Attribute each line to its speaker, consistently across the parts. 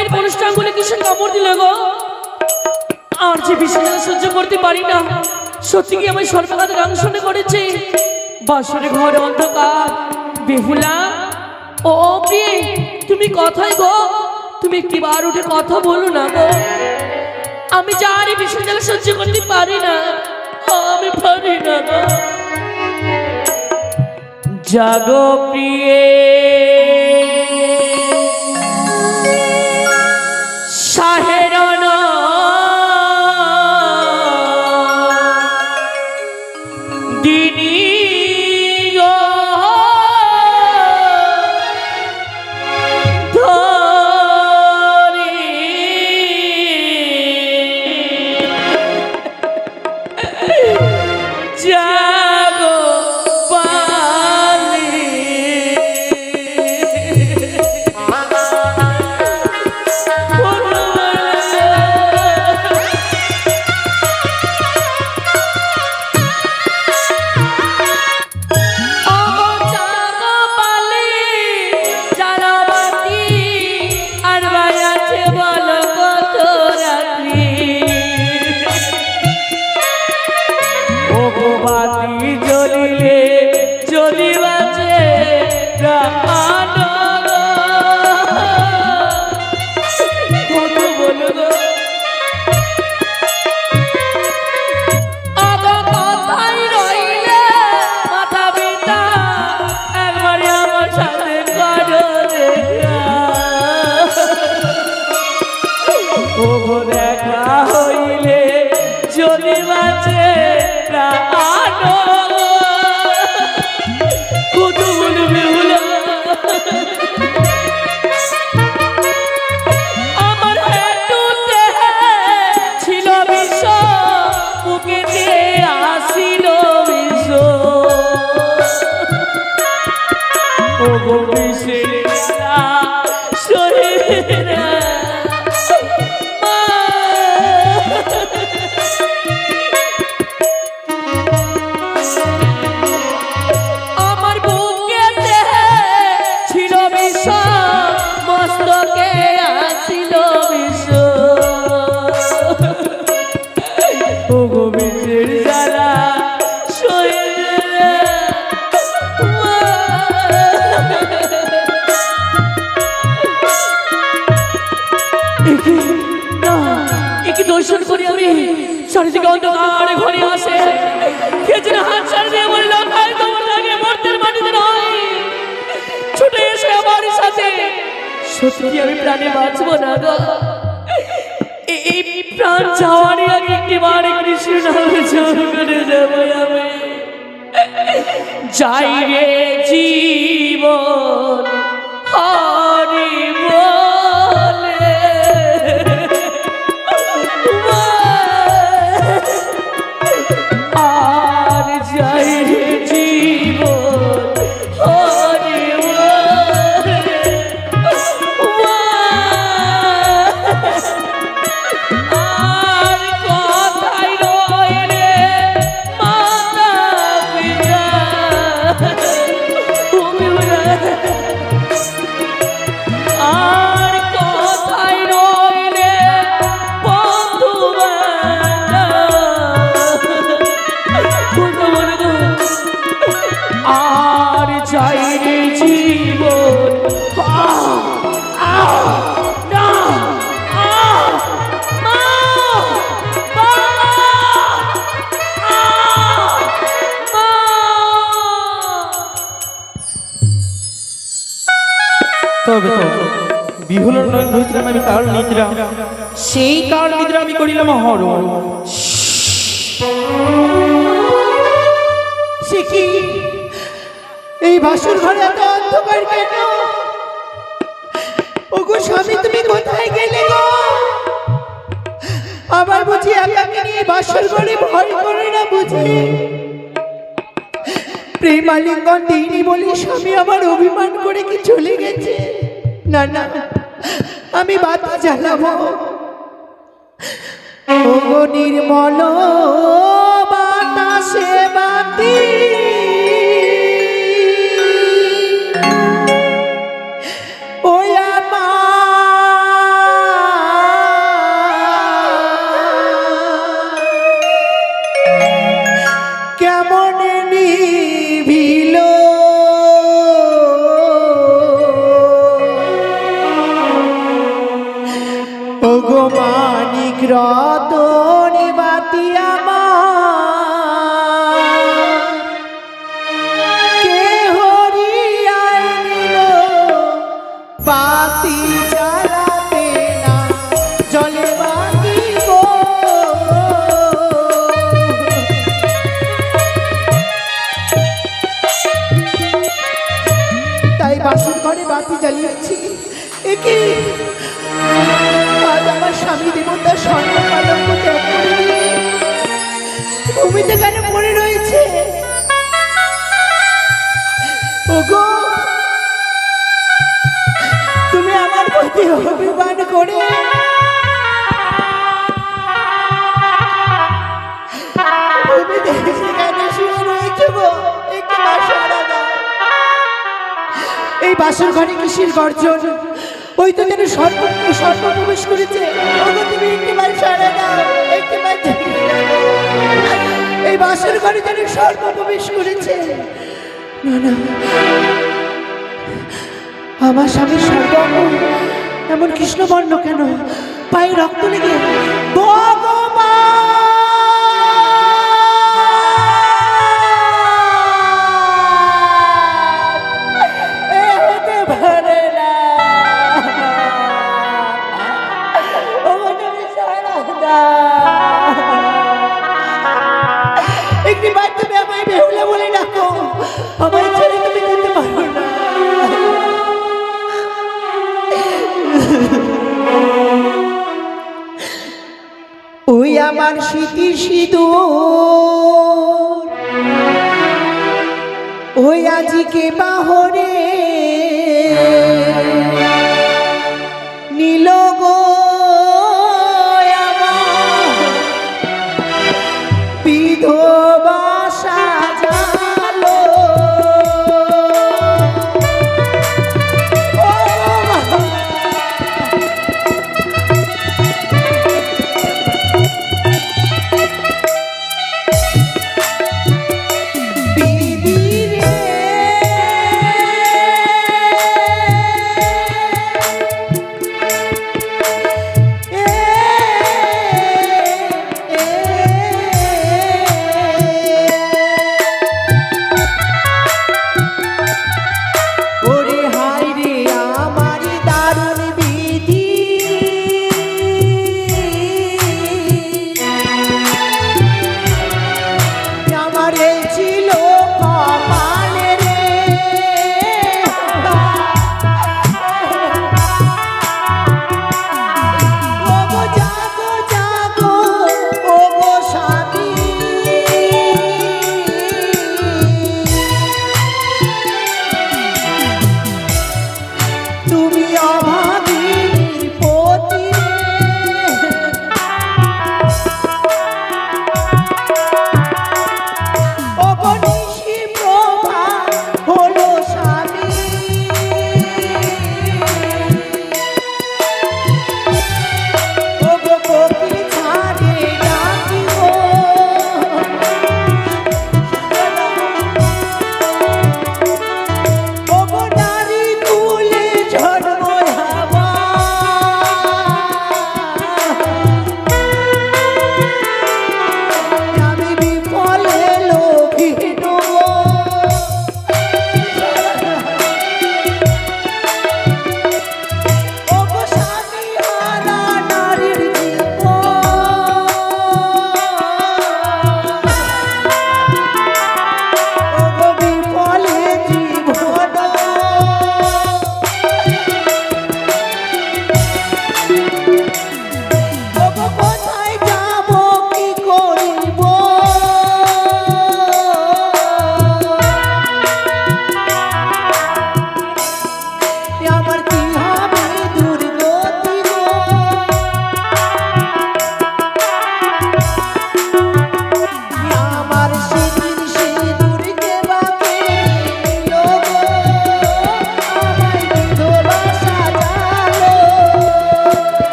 Speaker 1: পায়ের অনুষ্ঠানগুলো কিসের কামড় দিল গো? আর যে বিষয়টা সহ্য করতে পারি না। সত্যি কি আমার সর্বঘাত রাংশনে করেছে? বাসরে ঘরে অন্ধকার। বেহুলা, ও প্রিয়ে, তুমি কথাই গো, তুমি একটিবার উঠে কথা বলো না গো। আমি যার এই বিষয়টা সহ্য করতে পারি না, আমি পারি না গো। জাগো প্রিয়ে, শাহেরন দিনী গো ধরি, জাগো পালি। বাতি জ্বলিলে জ্বলিবাছে প্রাণ গো। কত বলো গো, আগো কথাই রইলে মাথা পিতা, একবারে আমার সাথে করো দেখা। ওগো দেখা হইলে জ্বলিবাছে প্রাণ। কত বলবে হলো, আমার হেতুতে ছিল বিষ, বুকেতে আসিল বিষ। ওগো বিষের শরীরে দর্শন করি আমি চারিদিকে অন্ধকারে ঘরে আসে। কে যেন হাত ছাড় দিয়ে বলল, ভাই তোমার লাগে মর্তের মাটিতে নয়, ছুটে এসে আমার সাথে। সত্যি আমি প্রাণে বাঁচবো না গো। এই প্রাণ যাওয়ারই আগে একটিবার কৃষ্ণ নামে জোর করে যাবো আমি। যাই রে জীবন হরি বলে, আর যাই রে জীবন হরি বলে। আর কথাই রইলে মাতা পিতা, আর কথাই রইলে বন্ধু আর যাই রে জীবন।
Speaker 2: তবে তো বিহুলার নয় ধরেছিলাম আমি কাল নিদ্রা, সেই কাল নিদ্রা আমি করিলাম হর।
Speaker 3: সে কি এই বাসর ঘরে এত অন্ধকার কেন? ওগো স্বামী, তুমি কোথায় গেলে গো? আবার বুঝি একাকে নিয়ে বাসর ঘরে ভয় করে না বুঝি? প্রেমালিঙ্গন দিইনি বলে স্বামী আমার অভিমান করে কি চলে গেছে? না না, আমি বাতি জ্বালাবো। ওগো নির্মল বাতাসে বাতি, ওই আমার রতন বাতি আমার কে হরিয়ায় নিল বাতি জ্বালাতে না জলে বাতি গো। তাই বাসর ঘরে বাতি জ্বালিয়েছি। একে আজ আমার স্বামী দেবতার স্বর্ণ পালঙ্ক ত্যাগ করে দিয়ে ভূমিতে কেন পড়ে রয়েছে? ওগো, তুমি আমার প্রতি অভিমান করে ভূমিতে কেন শুয়ে রয়েছে গো? একটু বাসরা দাও। এই বাসর ঘরে কিসের গর্জন? ওই তো যেন সর্ব প্রবেশ করেছে। ওগো, তুমি একটিবার সারা দাও, একটিবার জানিয়ে দাও। এই বাসর ঘরে যেন সর্ব প্রবেশ করেছে। না না, আমার স্বামীর সর্বাঙ্গ এমন কৃষ্ণবর্ণ কেন? পায়ে রক্ত লেগে একটিবার তুমি আমায় বেহুলা বলে ডাকো, আমার ছেলে তুমি যেতে পারো না। ওই আমার স্মৃতির সিঁদুর ওই আজিকে বাহরে নীল গো বিধবা সাজালো।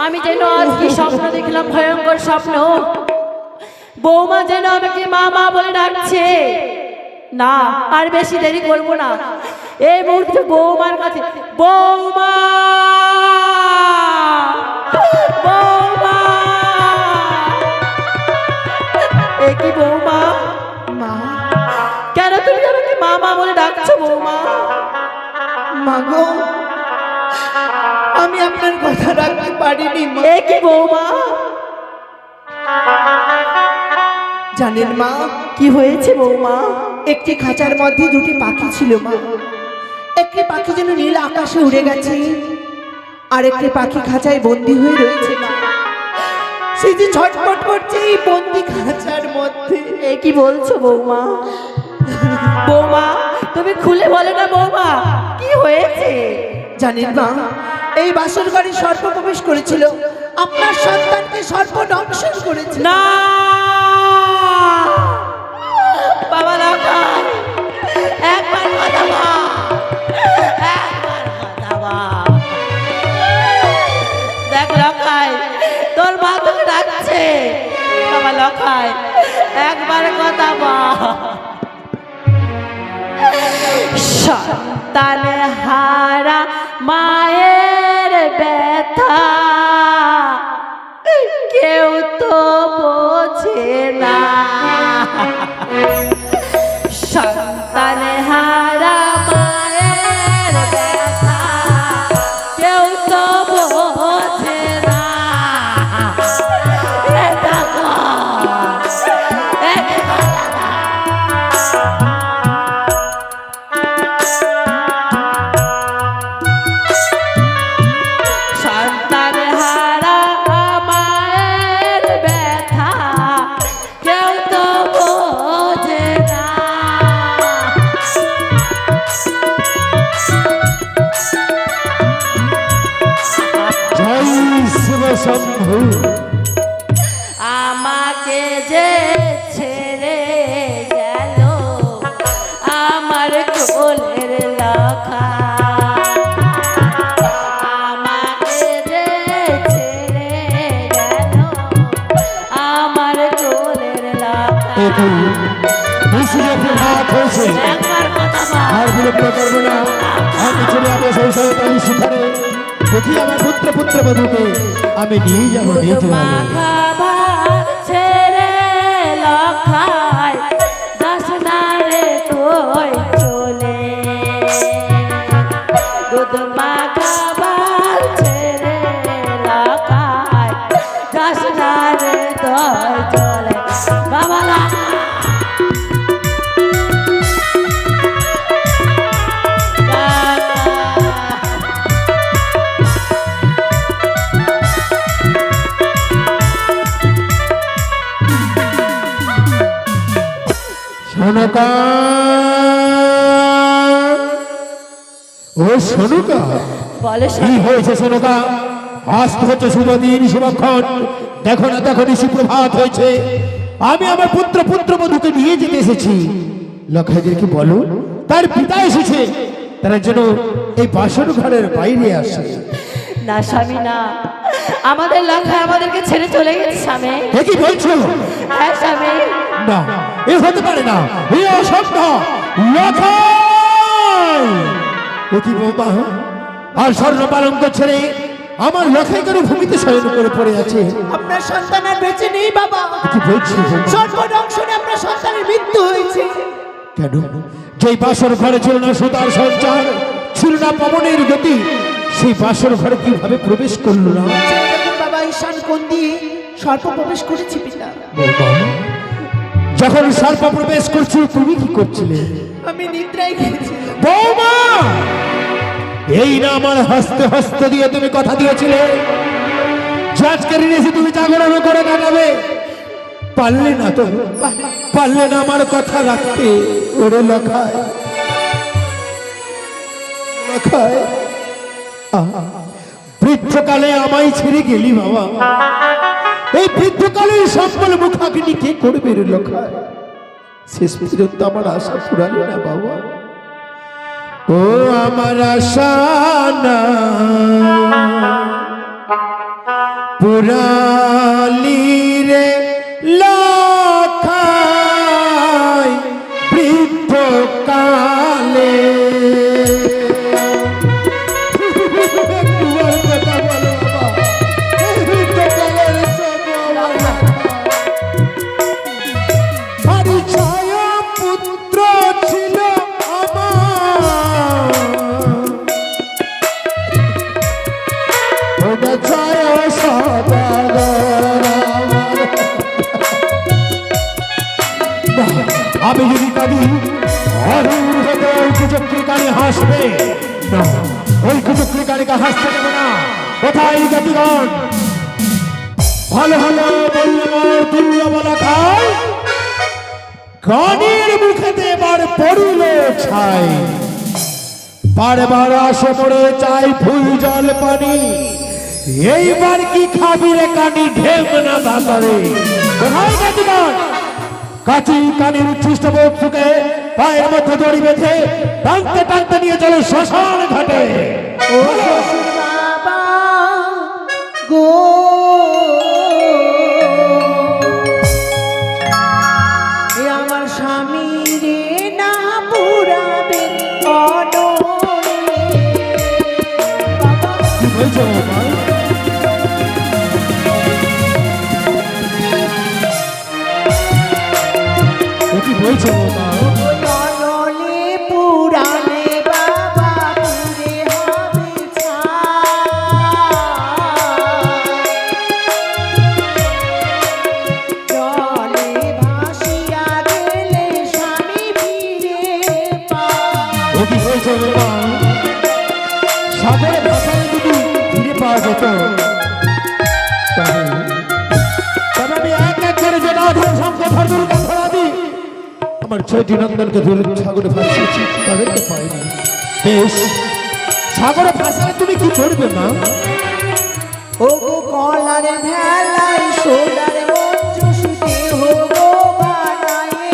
Speaker 1: আমি যেন আজ কি স্বপ্ন দেখলাম, ভয়ঙ্কর স্বপ্ন। বৌমা যেন আমাকে মা মা বলে ডাকছে। না আর বেশি দেরি করব না, এই মুহূর্তে বৌমার কাছে। বৌমা, বৌমা, এ কি বৌমা?
Speaker 3: মা,
Speaker 1: কেন তুমি আমাকে মা মা বলে ডাকছো বৌমা?
Speaker 3: মা গো, আমি আপনার কথা রাখতে পারিনি মা।
Speaker 1: এ কি বৌমা?
Speaker 3: জানেন মা,
Speaker 1: কি হয়েছে বৌমা?
Speaker 3: একটি খাঁচার মধ্যে দুটি পাখি ছিল মা। একটি পাখি যেন নীল আকাশে উড়ে গেছে, আর একটি পাখি খাঁচায় বন্দি হয়ে রয়েছে মা। সে যে ছটফট করছে এই বন্দি খাঁচার মধ্যে।
Speaker 1: এ কি বলছো বৌমা? বৌমা তুমি খুলে বলে না বৌমা, কি হয়েছে?
Speaker 3: জানেন মা, এই বাসর বাড়ি সর্প প্রবেশ করেছিল, আপনার সন্তানকে সর্প দংশন করেছে।
Speaker 1: না বাবা লক্ষণ, একবার কথা বল, একবার কথা বল। দেখ লক্ষাই, তোর মা তোকে ডাকছে। বাবা লক্ষাই, একবার কথা বল। সন্তান হারা মায়ের ব্যথা কেউ তো বোঝে না। সন্তান হারা মায়ের ব্যথা কেউ তো বোঝে না। সন্তান হারা মায়ের ব্যথা কেউ তো বোঝে না।
Speaker 2: জয় শিব শম্ভু।
Speaker 1: আমাকে যে ছেড়ে গেল আমার কোলের লখা, আমাকে যে ছেড়ে গেল আমার কোলের লখা। একবার কথা বল।
Speaker 2: আর বিলম্ব করবো না, আমি চলে যাবো শৈশবের কালী শিখরে। দেখি আমার পুত্র পুত্র বধূকে আমি নিয়ে যাবো, নিয়ে যাবো।
Speaker 1: মাখাবার ছেড়ে লখায় যাস না রে তুই চলে। দুধ মাখাবার ছেড়ে লখায় যাস না রে তুই চলে। বাবা
Speaker 2: সোনকা, ও সোনকা,
Speaker 1: বলে
Speaker 2: কি হয়েছে সোনকা? আজ তো হচ্ছে শুভ দিন, শুভক্ষণ। দেখো না, দেখো নিশি প্রভাত হয়েছে। আমি আমার পুত্র পুত্র বধূকে নিয়ে যেতে এসেছি। লক্ষাইদেরকে বলো তার পিতা এসেছে, তারা যেন এই বাসর ঘরের বাইরে আসে।
Speaker 1: না স্বামী না, আমাদের লখায় আমাদেরকে ছেড়ে চলে গেছে স্বামী।
Speaker 2: এ কি বলছো?
Speaker 1: হ্যাঁ স্বামী।
Speaker 2: না, এ হতে পারে না, এ অসম্ভব। লখাই, ও কি বৌমা? আর স্বর্ণ পালঙ্ক ছেড়ে আমার লখাই কেন ভূমিতে শয়ন করে পড়ে আছে?
Speaker 3: আপনার সন্তান আর বেঁচে নেই বাবা।
Speaker 2: কি বলছি?
Speaker 3: সর্প দংশনে আপনার সন্তানের মৃত্যু হয়েছে।
Speaker 2: কেন? যেই বাসর ঘরে ছিল না সুতার সঞ্চার, ছিল না পবনের গতি, সেই বাসর ঘরে কিভাবে প্রবেশ করলো না?
Speaker 3: দেখুন বাবা, ঈশান কোণ দিয়ে সর্প প্রবেশ করেছে পিতা।
Speaker 2: যখন সর্প প্রবেশ করছিল তুমি কি করছিলে?
Speaker 3: আমি নিদ্রায় গেছি।
Speaker 2: বৌমা, এই না আমার হস্তে হস্ত দিয়ে তুমি কথা দিয়েছিলে যে আজকের দিনে তুমি জাগরণ করে কাটাবে। পারলে না তো, পারলে না আমার কথা রাখতে। ওরে লখায়, লখায়, বৃদ্ধকালে আমায় ছেড়ে গেলি বাবা। এই বৃদ্ধকালে সম্বল মুখাগ্নি কে করবে রে লখায়? শেষ পর্যন্ত আমার আশা ফুরালি না বাবা। ও আমার আশা না পুরালি রে লা ওটা জয় সদাগর আমার। আমি যদি কাঁদি অদূর হতে ওই কুচক্রিকারী হাসবে না, ওই কুচক্রিকারীকে হাসতে দেব না। কোথায় গতিগণ? ভালো ভালো বললে তুল্য বলা খায়, গানের মুখেতে এবার পড়িল ছাই। বারবার আসে পড়ে চাই ফুল জল পানি, এইবার কি খাবি রে কানি ঢেম না দাদারে। কোথায় গতিগণ? কাচি কানের উচ্ছিষ্ট বক্ষকে পায়ের মধ্যে দড়ি বেঁধে টানতে টানতে নিয়ে চলে শ্মশান ঘাটে।
Speaker 3: ও শ্বশুর বাবা গো, এ আমার স্বামী রে না পুরাবে অনরে। বাবা
Speaker 2: কি বলছো বাবা? কি বলছো বাবা?
Speaker 3: অনলে পুরালে বাবা পুরে হবে জলে ভাসিয়া গেলে স্বামী ফিরে পায়।
Speaker 2: ও কি বলছো বাবা? সাগরে ভাসালে যদি ফিরে পাওয়া যেত, তবে আমি এক এক করে যে রাধন শঙ্কর দুর্গা ধরা দিই, আমার ছয়টি নন্দনকে ধরে সাগরে ভাসিয়েছি, তাদেরকে পাইনি। বেশ, সাগরে ভাসালে তুমি কি করবে মা?
Speaker 3: ও গো কলার ভেলায় সোনার মঞ্চ শুতে হবো বানায়ে।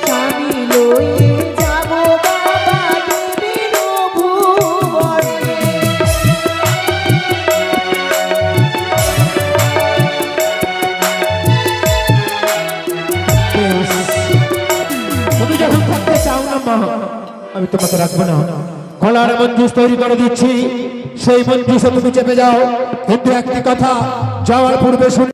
Speaker 3: স্বামী লইয়ে যাবো বাবা দেবীর ভুবনে।
Speaker 2: বেশ, তুমি যখন থাকতে চাও না মা, আমি তোমাকে রাখবো না। কলার মঞ্জুস তৈরি করে দিচ্ছি, সেই মঞ্জুসে তুমি চেপে যাও। কিন্তু একটি কথা, যাওয়ার পূর্বে শুনে